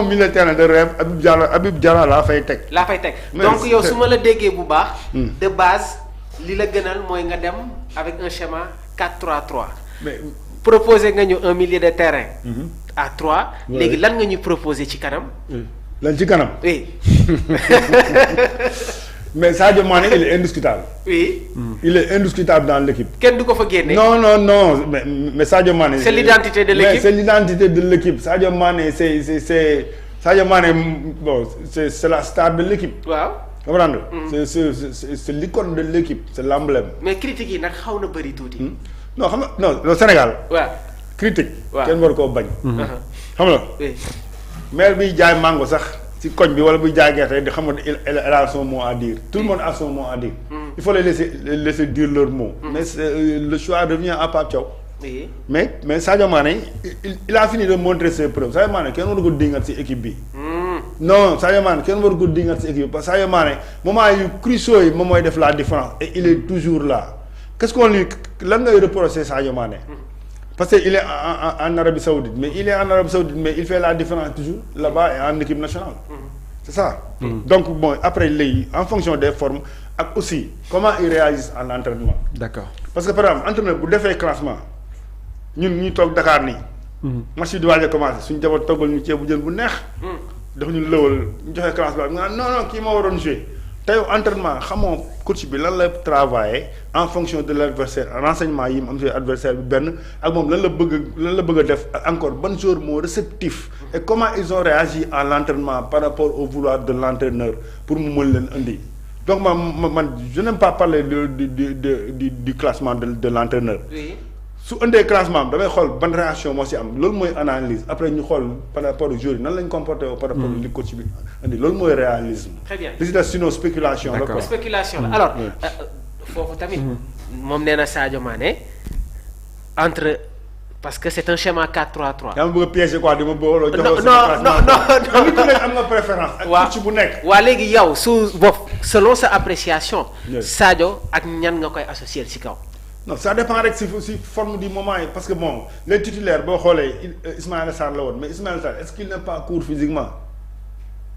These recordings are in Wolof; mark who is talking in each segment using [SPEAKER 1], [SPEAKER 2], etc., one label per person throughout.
[SPEAKER 1] milieu de terrain de rêve Habib Diallo laa fay teg.
[SPEAKER 2] donc yow su ma la déggee bu baax. de base li la gënal mooy nga dem avec un schéma 4-3-3.
[SPEAKER 1] mais
[SPEAKER 2] proposer nga ñu un milieu de terrain. à 3. léegi lan nga ñu proposer ci kanam.
[SPEAKER 1] lan ci kanam.
[SPEAKER 2] oui.
[SPEAKER 1] mais Sadio Mané il est indiscutable.
[SPEAKER 2] oui.
[SPEAKER 1] il est indiscutable dans l'équipe.
[SPEAKER 2] kenn du ko fa génne.
[SPEAKER 1] non mais Sadio Mané.
[SPEAKER 2] c'est l'identité de l'équipe.
[SPEAKER 1] c'est l'identité de l'équipe Sadio Mané c'est Sadio Mané bon c'est la star de l'équipe.
[SPEAKER 2] waaw.
[SPEAKER 1] comprendre nga. c'est l'icône de l'équipe c'est l'emblème.
[SPEAKER 2] mais critiques yi nag xaw na bëri tuuti.
[SPEAKER 1] non xam nga non le Sénégal.
[SPEAKER 2] waaw
[SPEAKER 1] critique.
[SPEAKER 2] waaw
[SPEAKER 1] kenn war koo bañ. xam nga.
[SPEAKER 2] oui.
[SPEAKER 1] maire biy jaay mango sax ci koñ bi wala buy jaay gerte di xam ne elle a son mot à dire tout le monde a son mot à dire. il faut les laisser dire leur mot. mais le choix revient à Pape Thiaw.
[SPEAKER 2] oui.
[SPEAKER 1] mais Sadio Mané il a fini de montrer ses preuves Sadio Mané kenn waru ko dingat ci équipe bi. non Sadio Mané kenn waru ko dingat ci équipe bi parce que Sadio Mané moment yu cruciaux yi moom mooy def la différence et il est toujours là qu'est-ce qu'on lui lan ngay reprocher Sadio Mané. parce que il est en Arabie Saoudite mais il fait la différence toujours là-bas et en équipe nationale. c'est ça. donc bon après léegi en fonction des formes ak aussi comment ils réagissent en entraînement.
[SPEAKER 3] d'accord
[SPEAKER 1] parce que par exemple entraîneur bu defee classement ñun ñuy toog Dakar nii. match yi di waaj a commencé suñu jabar toggal ñu ceebu jën bu neex. daf ñu lëwal ñu joxe classement bi nga non kii moo waroon jouer tey entraînement xamoo coach bi lan la travailler en fonction de l'adversaire renseignement yi mu am ci adversaire bi benn ak moom lan la bëgg a def encore ban joueur moo réceptif et comment ils ont réagi à l'entraînement par rapport au vouloir de l'entraîneur pour mu mën leen indi donc man je n'aime pas parler du classement de l'entraîneur.
[SPEAKER 2] oui.
[SPEAKER 1] su indee classement am damay xool ban réaction moo ci am loolu mooy analyse après ñu xool par rapport aux joueurs yi nan lañ comporté woo par rapport li coach bi indi loolu mooy réalisme.
[SPEAKER 2] très bien
[SPEAKER 1] li ci des sinon spéculation la quoi.
[SPEAKER 2] spéculation la alors foofu tamit moom nee na Sadio Mané entre parce que c'est un schéma 4-3-3.
[SPEAKER 1] yaa ma bëgg a piéger quoi di ma booloo. jox
[SPEAKER 2] non
[SPEAKER 1] nit ku nekk am nga préférence. ak coach bu nekk.
[SPEAKER 2] waa léegi yow selon sa appréciation. Sadio ak ñan nga koy associer ci kaw.
[SPEAKER 1] non ça dépend rek si forme du moment yi parce que bon les titulaires boo xoolee Ismaïla Sarr la woon mais Ismaïla Sarr est-ce qu'il n'est pas court physiquement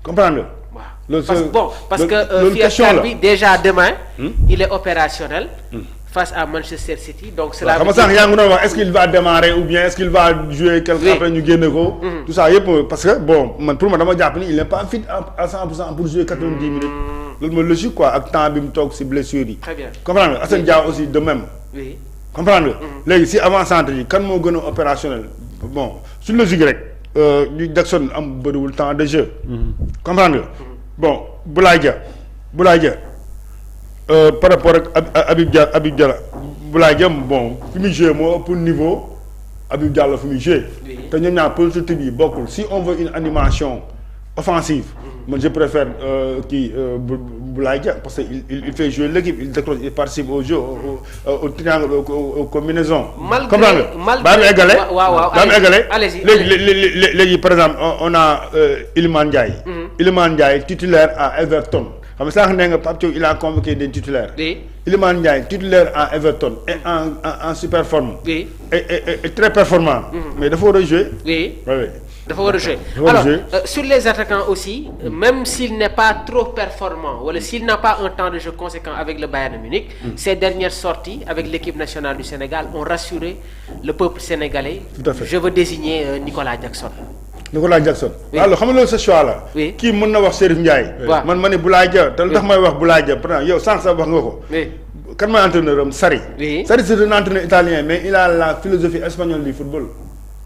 [SPEAKER 1] comprendre nga.
[SPEAKER 2] waaw parce que Fiacre bi déjà demain. il est opérationnel. face à Manchester City donc. cela
[SPEAKER 1] xam nga sax yaa ngi doon wax est-ce qu'il va démarrer ou bien est-ce qu'il va jouer quelque après ñu génne ko. tout ça yëpp parce que bon pour moi dama jàpp ni il n'est pas fit à 100% pour jouer 90 minutes. loolu mooy logique quoi ak temps bi mu toog ci blessure yi.
[SPEAKER 2] très bien
[SPEAKER 1] comprendre nga Assane Dia aussi de même.
[SPEAKER 2] oui
[SPEAKER 1] comprendre nga. léegi si avant-centre yi kan moo gën a opérationnel bon sur logique rek ñu Jackson am bëriwul temps de jeu. comprendre nga bon Boulaye Dia par rapport ak Habib Diallo Boulaye Dia bon fi muy joué moo ëpp niveau Habib Diallo fi muy joué. te ñoom ñaar prototype yi bokkul si on veut une animation offensive. man je préfère Boulaye Dia parce que il fait jouer l'équipe il décroche il participe au jeu au triangle aux combinaisons.
[SPEAKER 2] malgré
[SPEAKER 1] baa mu eggale.
[SPEAKER 2] waaw
[SPEAKER 1] baa mu eggale.
[SPEAKER 2] allez-y
[SPEAKER 1] léegi par exemple on a Iliman Ndiaye. Iliman Ndiaye titulaire à Everton xam nga sànq nee nga Pape Thiaw il a convoqué des titulaires.
[SPEAKER 2] oui
[SPEAKER 1] Iliman Ndiaye titulaire à Everton et en super forme.
[SPEAKER 2] oui
[SPEAKER 1] et très performant. mais dafa war a jouer.
[SPEAKER 2] oui. dafa war a jouer
[SPEAKER 1] alors
[SPEAKER 2] sur les attaquants aussi même s'il n'est pas trop performant wala s'il n'a pas un temps de jeu conséquent avec le Bayern Munich ses dernières sorties avec l'équipe nationale du Sénégal ont rassuré le peuple sénégalais.
[SPEAKER 1] Tout à fait.
[SPEAKER 2] Je veux désigner Nicolas Jackson.
[SPEAKER 1] Oui. alors xam nga loolu sa choix la.
[SPEAKER 2] oui
[SPEAKER 1] kii mën na wax Chérif Ndiaye.
[SPEAKER 2] waaw
[SPEAKER 1] man ma ne Boulaye Dia te lu tax may wax Boulaye Dia pourtant yow sànq sax wax nga ko.
[SPEAKER 2] oui
[SPEAKER 1] kan mooy entraîneur am Sarri.
[SPEAKER 2] oui
[SPEAKER 1] Sarri c'est un entraîneur italien mais il a la philosophie espagnole du football.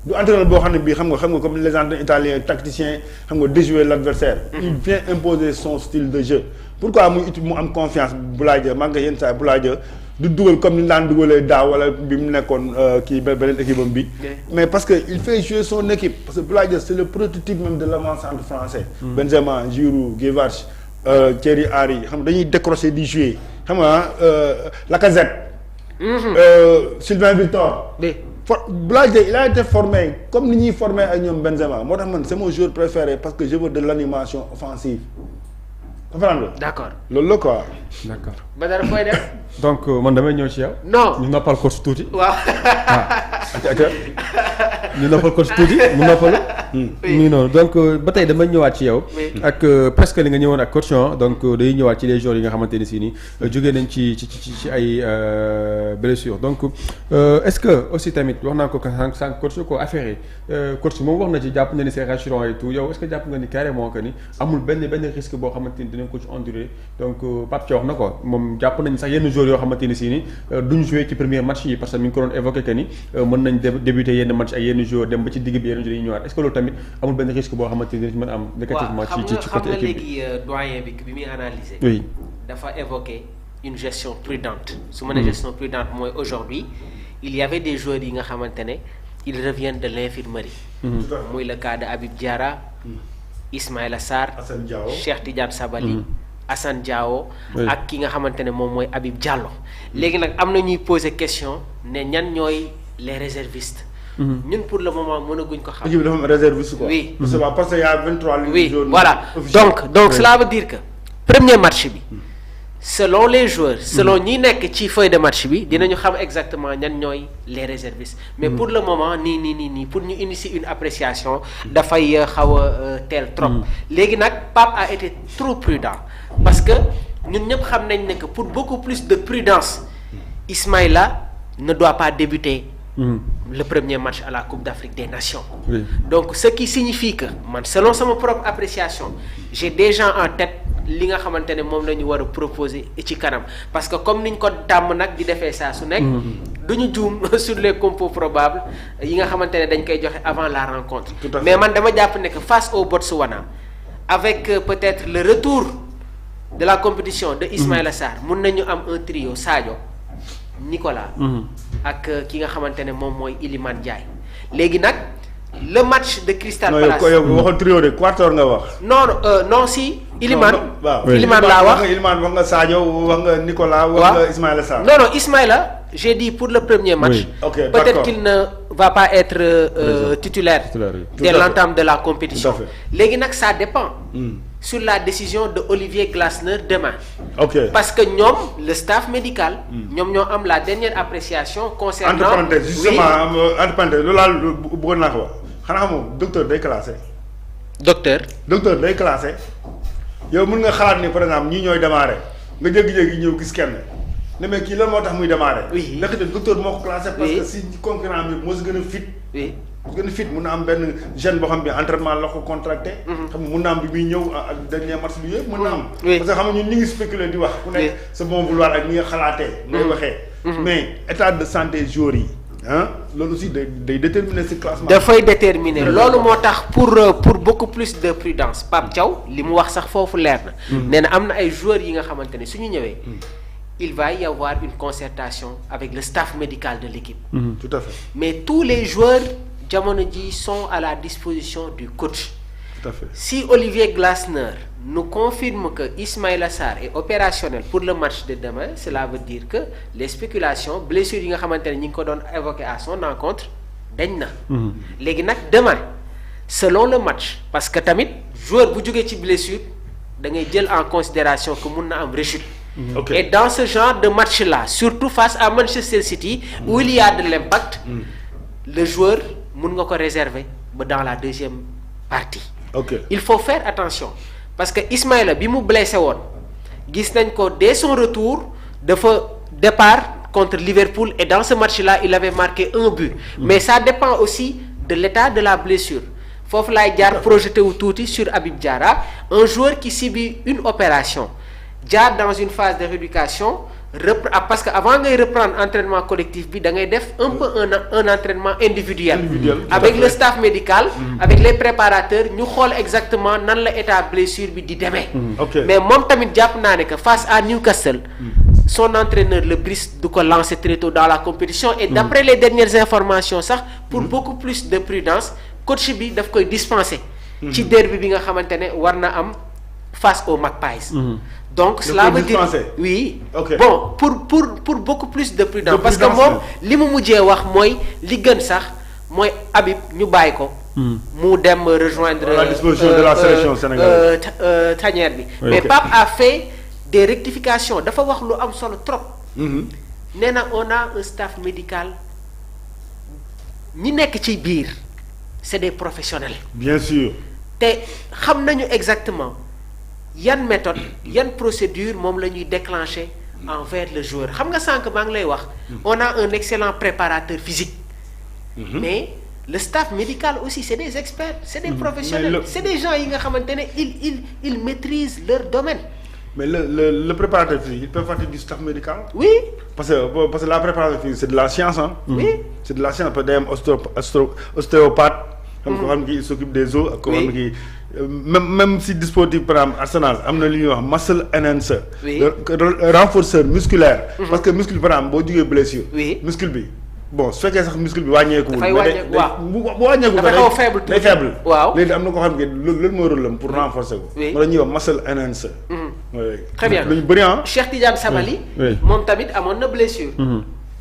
[SPEAKER 1] du entraîneur boo xam ne bii xam nga comme les entraîneurs italiens tacticiens xam nga déjouer l'adversaire. il vient imposer son style de jeu. pourquoi mu am confiance Boulaye Dia maa ngi yenn saa Boulaye Dia du dugal comme ni ñu daan dugalee daaw wala bi mu nekkoon kii beneen équipe am bi. mais parce que il fait jouer son équipe parce que Boulaye Dia c'est le prototype même de l'avant-centre français. Benzema Giroud Guivarc'h Thierry Henry xam nga dañuy décrocher di jouer xam nga Lacazette. Sylvain Victor. Boulaye Dia il a été formé comme ni ñuy formé ay ñoom Benzema moo tax man c'est mon joueur préféré parce que je veux de l'animation offensive comprendre nga.
[SPEAKER 2] d'accord
[SPEAKER 1] loolu la quoi.
[SPEAKER 3] d'accord
[SPEAKER 2] Badara fooy def.
[SPEAKER 3] donc man damay ñëw ci yow.
[SPEAKER 2] non
[SPEAKER 3] ñu noppal coach tuuti.
[SPEAKER 2] waaw.
[SPEAKER 3] ñu noppal coach tuuti mu noppalu. muy noonu donc ba tey damay ñëwaat ci yow. ak presque li nga ñëwoon ak coach donc day ñëwaat ci les joueurs yi nga xamante ni si nii jógee nañ ci ay blessures donc est-ce que aussi tamit wax naa ko sànq coach ko affaire yi coach moom wax na ci jàpp na ni c'est rassurant et tout yow est-ce que jàpp nga ni carrément que ni amul benn risque boo xamante ni dinañ ko ci endurer donc Pape Thiaw wax na ko moom jàpp nañ sax yenn joueurs yoo xamante ni si ni duñ jouer ci premier match yi parce que mi ngi ko doon évoqué que ni mën nañ débuter yenn match ay yenn joueurs dem ba ci digg bi yenn joueurs yi ñëwaat est-ce que loolu tamit amul benn risque boo xamante ni mën a am négativement ci côté équipe bi.
[SPEAKER 2] xam nga léegi doyen bi muy analyser.
[SPEAKER 3] oui
[SPEAKER 2] dafa évoquer une gestion prudente su ma nee gestion prudente mooy aujourd'hui il y avait des joueurs yi nga xamante ne ils reviennent de l'infirmerie. muy le cas de Habib Diarra. Ismaïla Sarr.
[SPEAKER 1] Assane Diao
[SPEAKER 2] Cheikh Tidiane Sabali. Assane Diao. ak ki nga xamante ne moom mooy Habib Diallo. léegi nag am na ñuy poser question ne ñan ñooy les réservistes. ñun pour le moment mënaguñ ko xam.
[SPEAKER 1] équipe bi dafa am réserviste quoi.
[SPEAKER 2] oui
[SPEAKER 1] parce que y a 23 lignes.
[SPEAKER 2] oui voilà donc cela veut dire que premier match bi. selon les joueurs selon ñi nekk ci feuille de match bi dinañu xam exactement ñan ñooy les réservistes mais pour le moment nii pour ñu initier une appréciation dafay xaw a teel trop léegi nag Pape a été trop prudent parce que ñun ñëpp xam nañ ne que pour beaucoup plus de prudence Ismaïla ne doit pas débuter le premier match à la Coupe d'Afrique des Nations. Oui. Donc ce qui signifie que man selon sama propre appréciation j'ai déjà en tête li nga xamante ne moom la ñu war a proposer ci kanam parce que comme niñ ko tàmm nag di defee saa su nekk du ñu juum sur les compos probables yi nga xamante ne dañ koy joxe avant la rencontre mais man dama jàpp ne que face au Botswana avec peut-être le retour de la compétition de Ismaïla Sarr mun nañu am un trio Sadio Nicolas ak ki nga xamante ne moom mooy Iliman Ndiaye léegi nag le match de Crystal Palace
[SPEAKER 1] non yow waxoon trio de Quator nga wax.
[SPEAKER 2] non si. Iliman
[SPEAKER 1] waaw
[SPEAKER 2] Iliman laa wax
[SPEAKER 1] Iliman wax nga Sadio wax nga Nicolas. wax nga Ismaïla Sarr.
[SPEAKER 2] non Ismaïla j'ai dit pour le premier match.
[SPEAKER 3] Oui.
[SPEAKER 1] Okay,
[SPEAKER 2] peut-être qu'il ne va pas être titulaire dès l'entame de la compétition. léegi nag ça dépend. sur la décision de Olivier Glasner demain.
[SPEAKER 1] ok
[SPEAKER 2] parce que ñoom le staff médical. ñoom ñoo am la dernière appréciation concernant.
[SPEAKER 1] entre parenthèses justement entre parenthèses loolu laa bëggoon naa ko wax xanaa xamoo docteur day classé. docteur day classé yow mën nga xalaat ni par exemple ñii ñooy démarré nga jékki-jékki ñëw gis kenn ne mais kii lan moo tax muy démarré.
[SPEAKER 2] oui
[SPEAKER 1] ndaxte docteur moo ko classé. parce que si concurrent bi moo si gën a fit.
[SPEAKER 2] oui
[SPEAKER 1] gën a fit mun na am benn jeune boo xam bi entraînement la ko contracté. xam nga mun na am bi muy ñëw ak dernier match bi yëpp mun na am. parce que xam nga ñun ñu ngi spéculer di wax. ku nekk sa bon vouloir ak ñi nga xalaatee. ngay waxee. mais état de santé joueurs yi. loolu aussi day déterminer ci classement. dafay déterminer
[SPEAKER 2] loolu moo tax pour beaucoup plus de prudence Pape Thiaw li mu wax sax foofu leer na. nee na am na ay joueurs yi nga xamante ne su ñu ñëwee. il va y avoir une concertation avec le staff médical de l'équipe.
[SPEAKER 1] Tout à fait.
[SPEAKER 2] Mais tous les joueurs jamono ji sont à la disposition du coach.
[SPEAKER 1] Tout à fait.
[SPEAKER 2] Si Olivier Glasner nous confirme que Ismaïla Sarr est opérationnel pour le match de demain, cela veut dire que les spéculations blessures yi nga xamante ne ñi ngi ko doon évoqué à son encontre dañ na. léegi nag demain selon le match parce que tamit joueur bu jógee ci blessure da ngay jël en considération que mun na am rechute. Okay. Et dans ce genre de match-là, surtout face à Manchester City, où il y a de l'impact, le joueur mun nga ko réserver ba dans la deuxième partie.
[SPEAKER 1] Okay.
[SPEAKER 2] Il faut faire attention parce que Ismaïla bi mu blessé woon gis nañ ko dès son retour dafa départ contre Liverpool et dans ce match-là il avait marqué un but. Mais ça dépend aussi de l'état de la blessure. Foofu laay jaar projeté wu tuuti sur Habib Diarra, un joueur qui subit une opération. jaar dans une phase de rééducation parce que avant ngay reprendre entraînement collectif bi da ngay def un peu un entraînement individuel avec le staff médical avec les préparateurs ñu xool exactement nan la état blessure bi di demee mais moom tamit jàpp naa ne que face à Newcastle son entraîneur le Brice du ko lancer très tôt dans la compétition et d'après les dernières informations sax pour beaucoup plus de prudence coach bi daf koy dispenser ci derby bi nga xamante ne war na am face aux Magpies. Donc cela veut dire oui. Okay. Bon pour beaucoup plus de prudence parce que moom li mu mujjee wax mooy li gën sax mooy Habib ñu bàyyi ko. mu dem rejoindre
[SPEAKER 1] à la disposition de la sélection sénégalaise
[SPEAKER 2] tanière bi. Mais Pape a fait des rectifications dafa wax lu am solo trop. nee na on a un staff médical ñi nekk ci biir c'est des professionnels.
[SPEAKER 1] bien sûr.
[SPEAKER 2] te xam nañu exactement yan méthode yan procédure moom la ñuy déclencher envers le joueur xam nga sànq maa ngi lay wax. on a un excellent préparateur physique. mais le staff médical aussi c'est des experts. c'est des professionnels c'est des gens yi nga xamante ne ils maîtrisent leur domaine.
[SPEAKER 1] mais le préparateur physique il peut faire partie du staff médical.
[SPEAKER 2] oui.
[SPEAKER 1] parce que la préparation physique c'est de la science hein.
[SPEAKER 2] oui
[SPEAKER 1] c'est de la science parce que day am ostéopathe. xam nga xam ne s'occupe des os. ak ko xam ne même si dispositif par exemple Arsenal am na li ñuy wax muscle enhancer. renforceur musculaire. parce que muscle par exemple boo jugee blessure. muscle bi bon su fekkee sax muscle bi wàññeeku.
[SPEAKER 2] dafay wàññeeku waaw
[SPEAKER 1] bu wàññeeku.
[SPEAKER 2] dafay xaw a faible
[SPEAKER 1] day faible.
[SPEAKER 2] waaw
[SPEAKER 1] léegi am na ko xam ne loolu mooy rôle am pour renforcer ko. wala ñuy wax muscle enhancer.
[SPEAKER 2] très bien
[SPEAKER 1] lu ñu bëri ah.
[SPEAKER 2] Cheikh Tidiane Sabaly. moom tamit amoon na blessure.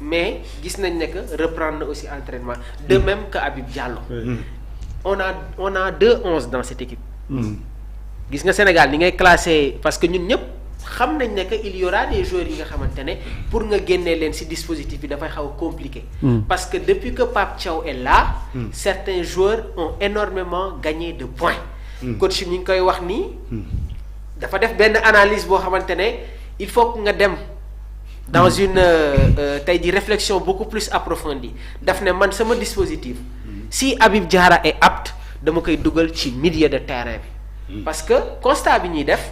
[SPEAKER 2] mais gis nañ ne que reprendre na aussi entraînement de même que Habib Diallo. on a 2-11 dans cette équipe. gis nga Sénégal ni ngay classé parce que ñun ñëpp xam nañ ne que il y aura des joueurs yi nga xamante ne pour nga génnee leen ci dispositif bi dafay xaw a compliqué. parce que depuis que Pape Thiaw est là. certains joueurs ont énormément gagné de points. coach ñi ngi koy wax nii. dafa def benn analyse boo xamante ne il faut que nga dem. dans une tey di réflexion beaucoup plus approfondie daf ne man sama dispositif. si Habib Diarra est apte dama koy dugal ci milieu de terrain bi. parce que constat bi ñuy def